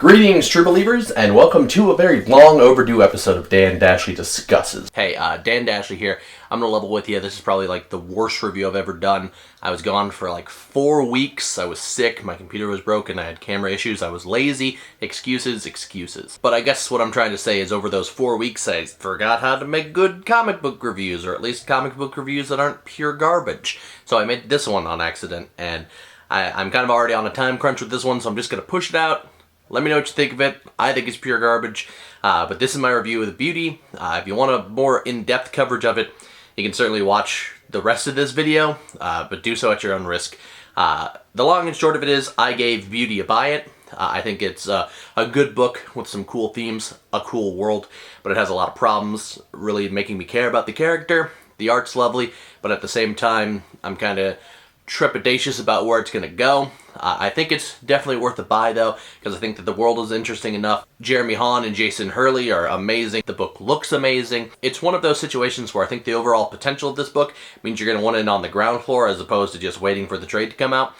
Greetings, true believers, and welcome to a very long overdue episode of Dan Dashley Discusses. Hey, Dan Dashley here. I'm gonna level with you. This is probably like the worst review I've ever done. I was gone for like 4 weeks. I was sick. My computer was broken. I had camera issues. I was lazy. Excuses. But I guess what I'm trying to say is over those 4 weeks, I forgot how to make good comic book reviews, or at least comic book reviews that aren't pure garbage. So I made this one on accident, and I'm kind of already on a time crunch with this one, so I'm just gonna push it out. Let me know what you think of it. I think it's pure garbage, but this is my review of The Beauty. If you want a more in-depth coverage of it, you can certainly watch the rest of this video, but do so at your own risk. The long and short of it is, I gave Beauty a buy it. I think it's a good book with some cool themes, a cool world, but it has a lot of problems, really making me care about the character. The art's lovely, but at the same time, I'm kind of trepidatious about where it's going to go. I think it's definitely worth a buy though, because I think that the world is interesting enough. Jeremy Haun and Jason Hurley are amazing. The book looks amazing. It's one of those situations where I think the overall potential of this book means you're going to want it on the ground floor as opposed to just waiting for the trade to come out.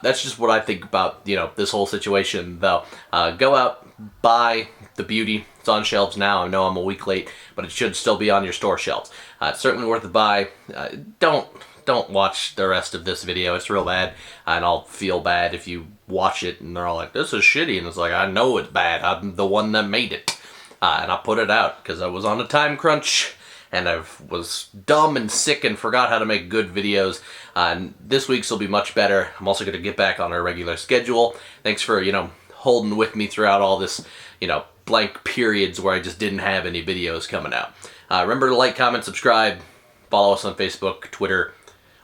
That's just what I think about, this whole situation though. Go out, buy The Beauty. It's on shelves now. I know I'm a week late, but it should still be on your store shelves. It's certainly worth a buy. Don't watch the rest of this video. It's real bad, and I'll feel bad if you watch it and they're all like, this is shitty, and it's like, I know it's bad. I'm the one that made it, and I put it out because I was on a time crunch, and I was dumb and sick and forgot how to make good videos, and this week's will be much better. I'm also going to get back on our regular schedule. Thanks for, holding with me throughout all this, blank periods where I just didn't have any videos coming out. Remember to like, comment, subscribe, follow us on Facebook, Twitter,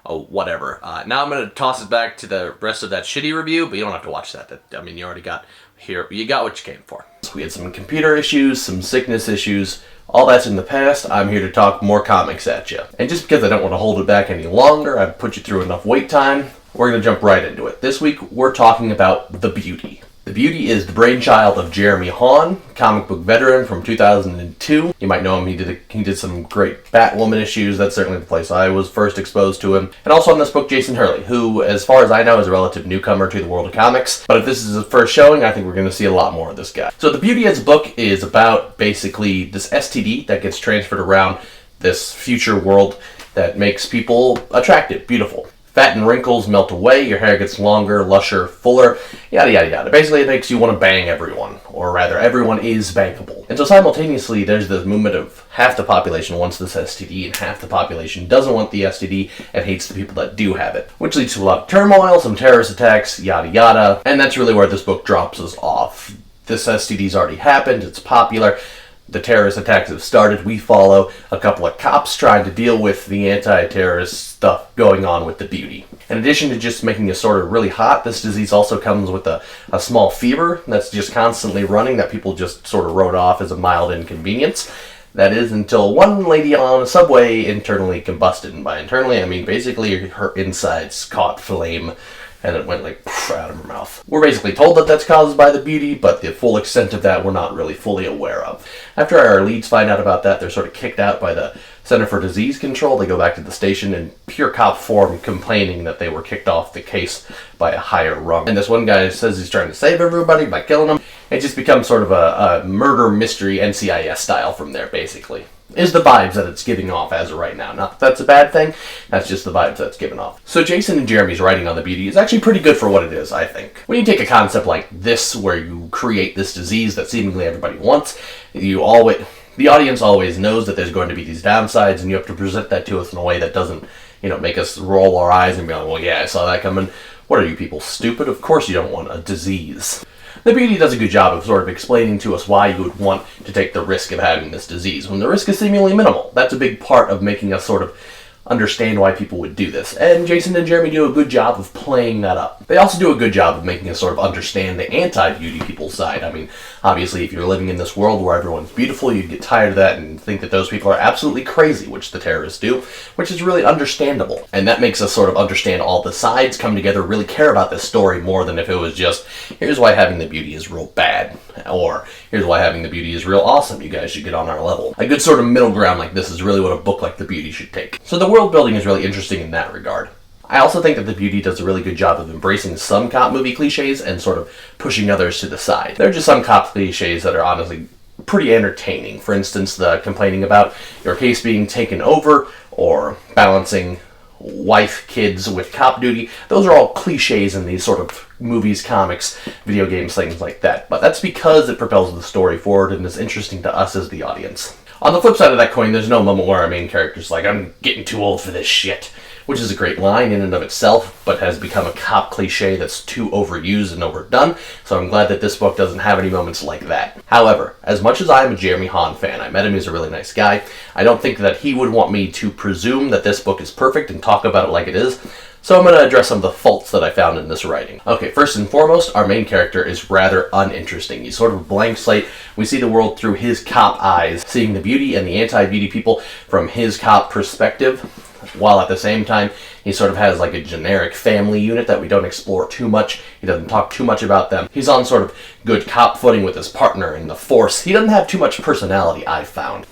whatever. Now I'm going to toss it back to the rest of that shitty review, but you don't have to watch that. You already got here. You got what you came for. So we had some computer issues, some sickness issues. All that's in the past. I'm here to talk more comics at you. And just because I don't want to hold it back any longer, I've put you through enough wait time, we're going to jump right into it. This week, we're talking about The Beauty. The Beauty is the brainchild of Jeremy Haun, comic book veteran from 2002. You might know him. He did some great Batwoman issues. That's certainly the place I was first exposed to him. And also on this book, Jason Hurley, who, as far as I know, is a relative newcomer to the world of comics. But if this is his first showing, I think we're going to see a lot more of this guy. So The Beauty as a book is about basically this STD that gets transferred around this future world that makes people attractive, beautiful. Fat and wrinkles melt away, your hair gets longer, lusher, fuller, yada yada yada. Basically it makes you want to bang everyone, or rather everyone is bangable. And so simultaneously there's this movement of half the population wants this STD and half the population doesn't want the STD and hates the people that do have it. Which leads to a lot of turmoil, some terrorist attacks, yada yada, and that's really where this book drops us off. This STD's already happened, it's popular. The terrorist attacks have started. We follow a couple of cops trying to deal with the anti-terrorist stuff going on with The Beauty. In addition to just making you sort of really hot, this disease also comes with a small fever that's just constantly running that people just sort of wrote off as a mild inconvenience. That is until one lady on a subway internally combusted. And by internally, I mean basically her insides caught flame and it went like out of her mouth. We're basically told that that's caused by The Beauty, but the full extent of that we're not really fully aware of. After our leads find out about that, they're sort of kicked out by the Center for Disease Control. They go back to the station in pure cop form, complaining that they were kicked off the case by a higher rung. And this one guy says he's trying to save everybody by killing them. It just becomes sort of a murder mystery NCIS style from there, basically. Is the vibes that it's giving off as of right now. Not that that's a bad thing, that's just the vibes that's giving off. So Jason and Jeremy's writing on The Beauty is actually pretty good for what it is, I think. When you take a concept like this, where you create this disease that seemingly everybody wants, the audience always knows that there's going to be these downsides, and you have to present that to us in a way that doesn't, make us roll our eyes and be like, well, yeah, I saw that coming. What are you people, stupid? Of course you don't want a disease. The Beauty does a good job of sort of explaining to us why you would want to take the risk of having this disease, when the risk is seemingly minimal. That's a big part of making us sort of understand why people would do this. And Jason and Jeremy do a good job of playing that up. They also do a good job of making us sort of understand the anti-beauty people's side. I mean, obviously, if you're living in this world where everyone's beautiful, you'd get tired of that and think that those people are absolutely crazy, which the terrorists do, which is really understandable. And that makes us sort of understand all the sides, come together, really care about this story more than if it was just, here's why having the beauty is real bad, or here's why having the beauty is real awesome, you guys should get on our level. A good sort of middle ground like this is really what a book like The Beauty should take. So the world building is really interesting in that regard. I also think that The Beauty does a really good job of embracing some cop movie cliches and sort of pushing others to the side. There are just some cop cliches that are honestly pretty entertaining. For instance, the complaining about your case being taken over, or balancing wife, kids with cop duty. Those are all cliches in these sort of movies, comics, video games, things like that. But that's because it propels the story forward and is interesting to us as the audience. On the flip side of that coin, there's no moment where our main character's like, I'm getting too old for this shit. Which is a great line in and of itself, but has become a cop cliche that's too overused and overdone, so I'm glad that this book doesn't have any moments like that. However, as much as I'm a Jeremy Haun fan, I met him, he's a really nice guy, I don't think that he would want me to presume that this book is perfect and talk about it like it is, so I'm going to address some of the faults that I found in this writing. Okay, first and foremost, our main character is rather uninteresting. He's sort of a blank slate. We see the world through his cop eyes, seeing the beauty and the anti-beauty people from his cop perspective, while at the same time, he sort of has like a generic family unit that we don't explore too much. He doesn't talk too much about them. He's on sort of good cop footing with his partner in the force. He doesn't have too much personality, I've found.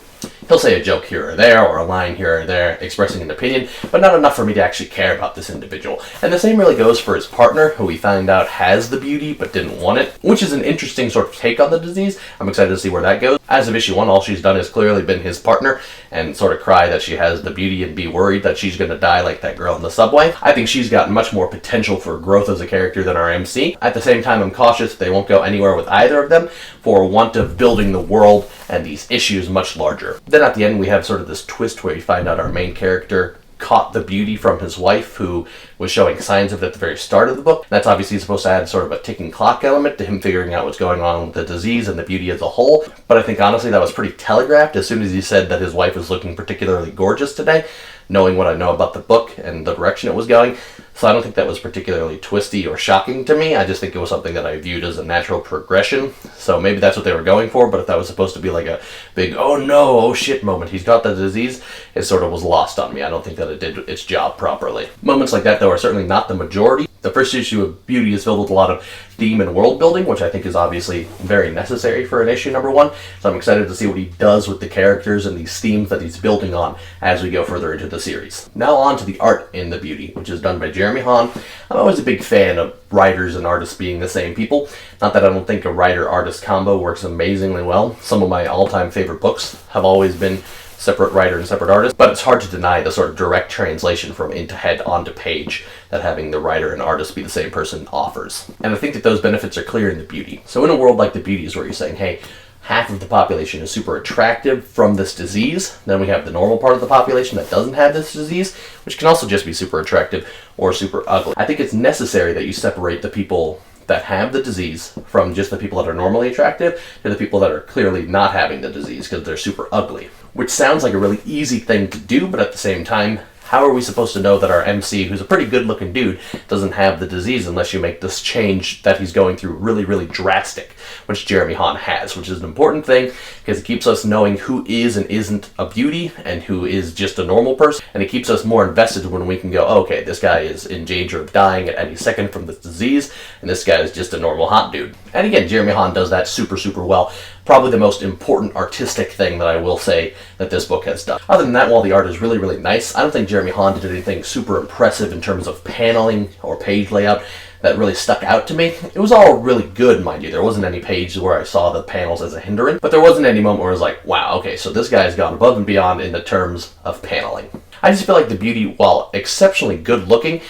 He'll say a joke here or there, or a line here or there, expressing an opinion, but not enough for me to actually care about this individual. And the same really goes for his partner, who we find out has the beauty, but didn't want it, which is an interesting sort of take on the disease. I'm excited to see where that goes. As of issue 1, all she's done is clearly been his partner, and sort of cry that she has the beauty and be worried that she's gonna die like that girl in the subway. I think she's got much more potential for growth as a character than our MC. At the same time, I'm cautious they won't go anywhere with either of them, for want of building the world and these issues much larger. Then at the end we have sort of this twist where you find out our main character caught the beauty from his wife, who was showing signs of it at the very start of the book. That's obviously supposed to add sort of a ticking clock element to him figuring out what's going on with the disease and the beauty as a whole. But I think honestly that was pretty telegraphed as soon as he said that his wife was looking particularly gorgeous today, knowing what I know about the book and the direction it was going. So I don't think that was particularly twisty or shocking to me. I just think it was something that I viewed as a natural progression. So maybe that's what they were going for, but if that was supposed to be like a big, oh no, oh shit moment, he's got the disease, it sort of was lost on me. I don't think that it did its job properly. Moments like that, though, are certainly not the majority. The first issue of Beauty is filled with a lot of theme and world building, which I think is obviously very necessary for an issue number 1. So I'm excited to see what he does with the characters and these themes that he's building on as we go further into the series. Now on to the art in the Beauty, which is done by Jeremy Haun. I'm always a big fan of writers and artists being the same people. Not that I don't think a writer-artist combo works amazingly well. Some of my all-time favorite books have always been separate writer and separate artist, but it's hard to deny the sort of direct translation from into head onto page that having the writer and artist be the same person offers. And I think that those benefits are clear in the Beauty. So in a world like the Beauty's where you're saying, hey, half of the population is super attractive from this disease, then we have the normal part of the population that doesn't have this disease, which can also just be super attractive or super ugly. I think it's necessary that you separate the people that have the disease from just the people that are normally attractive to the people that are clearly not having the disease because they're super ugly. Which sounds like a really easy thing to do, but at the same time, how are we supposed to know that our MC, who's a pretty good-looking dude, doesn't have the disease unless you make this change that he's going through really, really drastic, which Jeremy Haun has, which is an important thing because it keeps us knowing who is and isn't a beauty and who is just a normal person, and it keeps us more invested when we can go, oh, okay, this guy is in danger of dying at any second from this disease, and this guy is just a normal hot dude. And again, Jeremy Haun does that super, super well. Probably the most important artistic thing that I will say that this book has done. Other than that, while the art is really, really nice, I don't think Jeremy Haun did anything super impressive in terms of paneling or page layout that really stuck out to me. It was all really good, mind you. There wasn't any page where I saw the panels as a hindrance, but there wasn't any moment where I was like, wow, okay, so this guy's gone above and beyond in the terms of paneling. I just feel like the Beauty, while exceptionally good looking,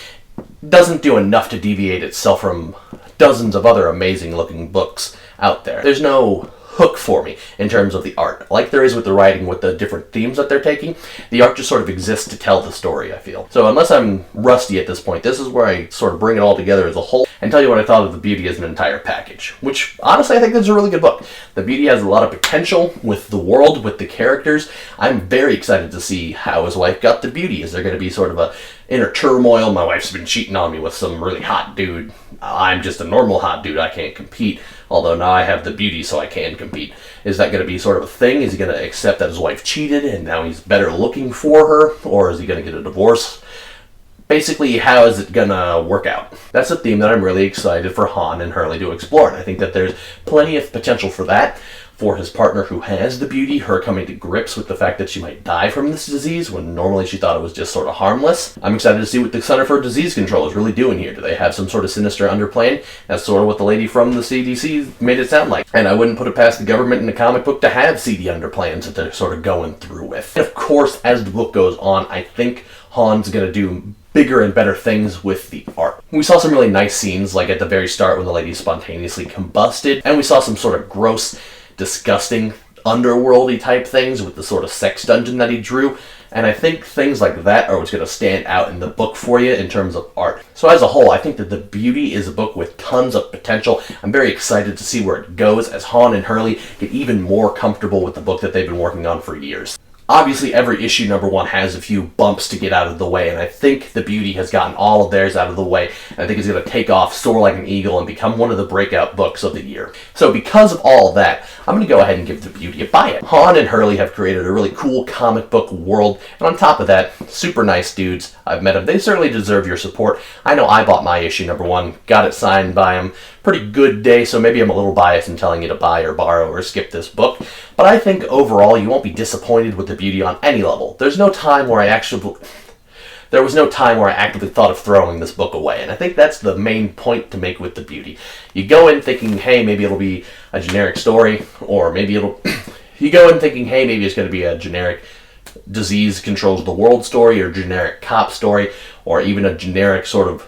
doesn't do enough to deviate itself from dozens of other amazing looking books out there. There's no hook for me in terms of the art. Like there is with the writing with the different themes that they're taking, the art just sort of exists to tell the story, I feel. So unless I'm rusty at this point, this is where I sort of bring it all together as a whole and tell you what I thought of The Beauty as an entire package, which honestly I think this is a really good book. The Beauty has a lot of potential with the world, with the characters. I'm very excited to see how his wife got the beauty. Is there going to be sort of a inner turmoil? My wife's been cheating on me with some really hot dude. I'm just a normal hot dude. I can't compete. Although now I have the beauty, so I can compete. Is that going to be sort of a thing? Is he going to accept that his wife cheated and now he's better looking for her? Or is he going to get a divorce? Basically, how is it going to work out? That's a theme that I'm really excited for Haun and Hurley to explore. And I think that there's plenty of potential for that. for his partner who has the beauty, her coming to grips with the fact that she might die from this disease when normally she thought it was just sort of harmless. I'm excited to see what the Center for Disease Control is really doing here. Do they have some sort of sinister underplan? That's sort of what the lady from the CDC made it sound like. And I wouldn't put it past the government in the comic book to have seedy underplans that they're sort of going through with. And of course, as the book goes on, I think Han's going to do bigger and better things with the art. We saw some really nice scenes, like at the very start when the lady spontaneously combusted, and we saw some sort of gross, disgusting, underworldy type things with the sort of sex dungeon that he drew, and I think things like that are what's going to stand out in the book for you in terms of art. So as a whole, I think that The Beauty is a book with tons of potential. I'm very excited to see where it goes as Han and Hurley get even more comfortable with the book that they've been working on for years. Obviously, every issue #1 has a few bumps to get out of the way, and I think The Beauty has gotten all of theirs out of the way, and I think it's going to take off, soar like an eagle, and become one of the breakout books of the year. So because of all of that, I'm going to go ahead and give The Beauty a buy it. Han and Hurley have created a really cool comic book world, and on top of that, super nice dudes. I've met them. They certainly deserve your support. I know I bought my issue #1, got it signed by them. Pretty good day, so maybe I'm a little biased in telling you to buy or borrow or skip this book, but I think overall you won't be disappointed with The Beauty on any level. There was no time where I actively thought of throwing this book away, and I think that's the main point to make with The Beauty. You go in thinking, hey, maybe it'll be a generic story, or maybe you go in thinking, hey, maybe it's going to be a generic disease controls the world story, or generic cop story, or even a generic sort of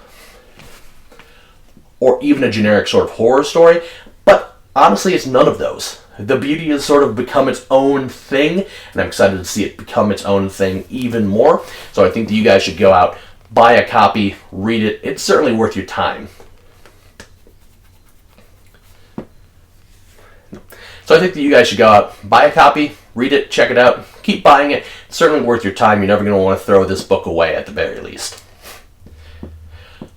horror story, but honestly, it's none of those. The Beauty has sort of become its own thing, and I'm excited to see it become its own thing even more. So I think that you guys should go out, buy a copy, read it. It's certainly worth your time. So I think that you guys should go out, buy a copy, read it, check it out, keep buying it. It's certainly worth your time. You're never going to want to throw this book away at the very least.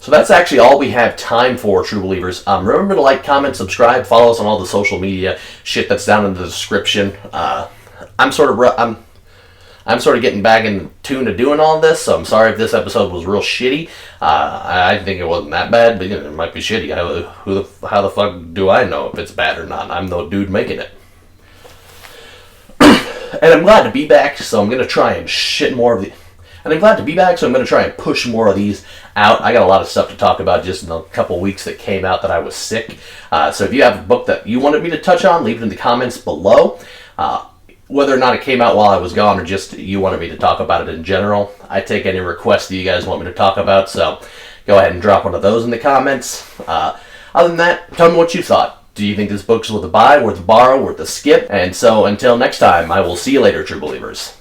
So that's actually all we have time for, true believers. Remember to like, comment, subscribe, follow us on all the social media shit that's down in the description. I'm sort of getting back in tune to doing all this, so I'm sorry if this episode was real shitty. I think it wasn't that bad, but it might be shitty. How the fuck do I know if it's bad or not? I'm the dude making it. And I'm glad to be back, so I'm gonna try and try and push more of these out. I got a lot of stuff to talk about just in the couple weeks that came out that I was sick. So if you have a book that you wanted me to touch on, leave it in the comments below. Whether or not it came out while I was gone or just you wanted me to talk about it in general, I take any requests that you guys want me to talk about, so go ahead and drop one of those in the comments. Other than that, tell me what you thought. Do you think this book's worth a buy, worth a borrow, worth a skip? And so until next time, I will see you later, true believers.